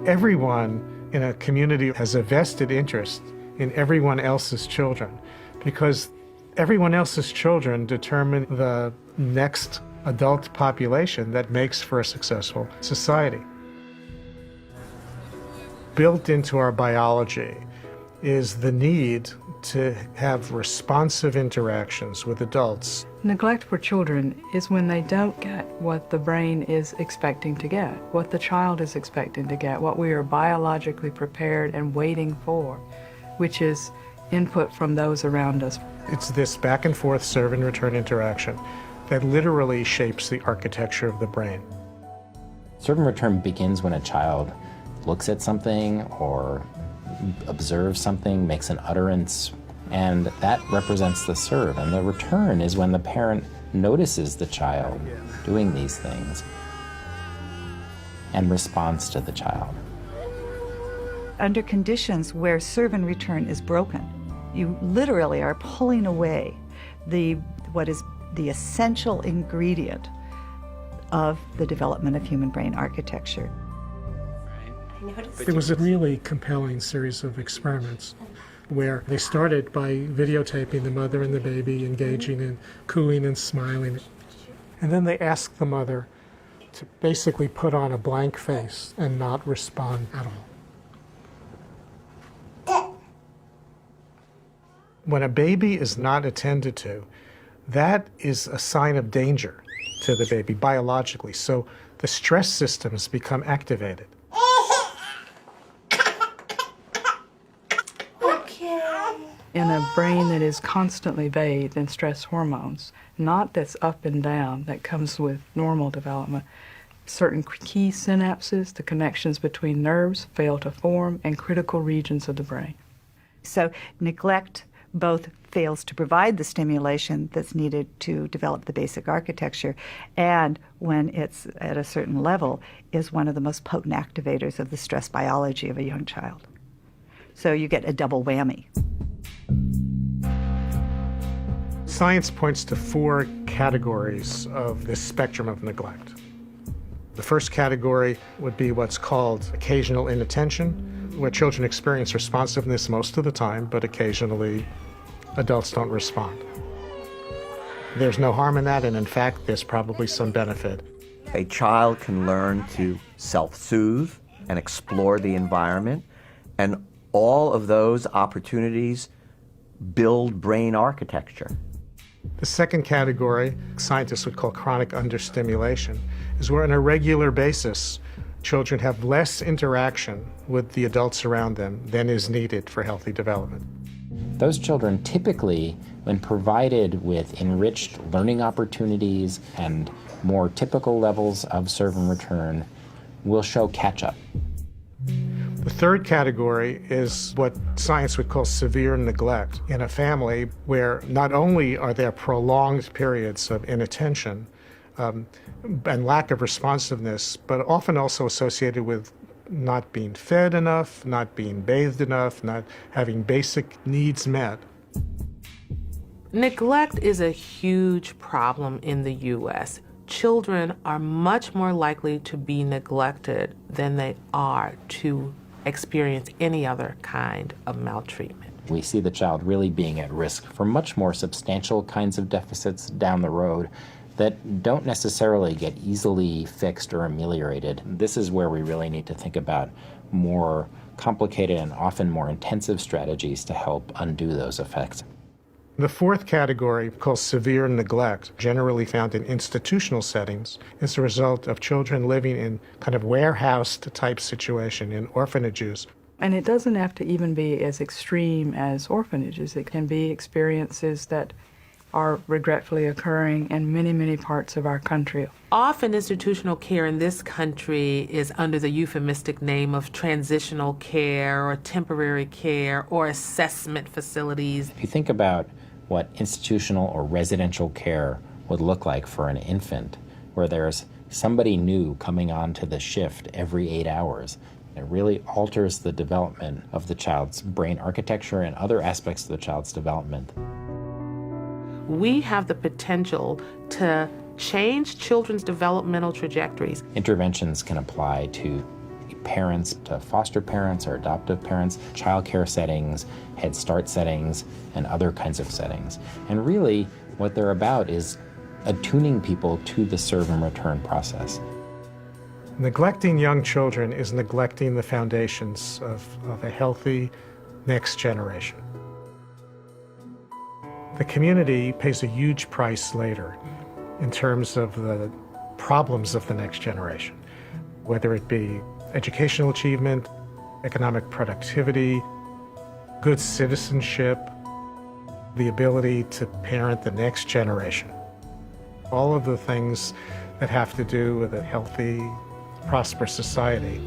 Everyone in a community has a vested interest in everyone else's children because everyone else's children determine the next adult population that makes for a successful society. Built into our biology is the need to have responsive interactions with adults. Neglect for children is when they don't get what the brain is expecting to get, what the child is expecting to get, what we are biologically prepared and waiting for, which is input from those around us. It's this back and forth serve and return interaction that literally shapes the architecture of the brain. Serve and return begins when a child looks at something or observes something, makes an utterance, and that represents the serve. And the return is when the parent notices the child doing these things and responds to the child. Under conditions where serve and return is broken, you literally are pulling away what is the essential ingredient of the development of human brain architecture. It was a really compelling series of experiments where they started by videotaping the mother and the baby engaging in cooing and smiling. And then they asked the mother to basically put on a blank face and not respond at all. When a baby is not attended to, that is a sign of danger to the baby biologically. So the stress systems become activated. In a brain that is constantly bathed in stress hormones, not that's up and down, that comes with normal development, certain key synapses, the connections between nerves, fail to form, and critical regions of the brain. So neglect both fails to provide the stimulation that's needed to develop the basic architecture, and when it's at a certain level, is one of the most potent activators of the stress biology of a young child. So you get a double whammy. Science points to 4 categories of this spectrum of neglect. The first category would be what's called occasional inattention, where children experience responsiveness most of the time, but occasionally adults don't respond. There's no harm in that, and in fact, there's probably some benefit. A child can learn to self-soothe and explore the environment, and all of those opportunities build brain architecture. The second category, scientists would call chronic understimulation, is where on a regular basis, children have less interaction with the adults around them than is needed for healthy development. Those children typically, when provided with enriched learning opportunities and more typical levels of serve and return, will show catch-up. The third category is what science would call severe neglect in a family where not only are there prolonged periods of inattention and lack of responsiveness, but often also associated with not being fed enough, not being bathed enough, not having basic needs met. Neglect is a huge problem in the U.S. Children are much more likely to be neglected than they are to experience any other kind of maltreatment. We see the child really being at risk for much more substantial kinds of deficits down the road that don't necessarily get easily fixed or ameliorated. This is where we really need to think about more complicated and often more intensive strategies to help undo those effects. The fourth category, called severe neglect, generally found in institutional settings, is the result of children living in kind of warehoused type situation in orphanages. And it doesn't have to even be as extreme as orphanages. It can be experiences that are regretfully occurring in many, many parts of our country. Often institutional care in this country is under the euphemistic name of transitional care or temporary care or assessment facilities. If you think about what institutional or residential care would look like for an infant, where there's somebody new coming onto the shift every 8 hours, it really alters the development of the child's brain architecture and other aspects of the child's development. We have the potential to change children's developmental trajectories. Interventions can apply to parents to foster parents or adoptive parents, childcare settings, Head Start settings, and other kinds of settings. And really, what they're about is attuning people to the serve and return process. Neglecting young children is neglecting the foundations of a healthy next generation. The community pays a huge price later in terms of the problems of the next generation, whether it be educational achievement, economic productivity, good citizenship, the ability to parent the next generation. All of the things that have to do with a healthy, prosperous society.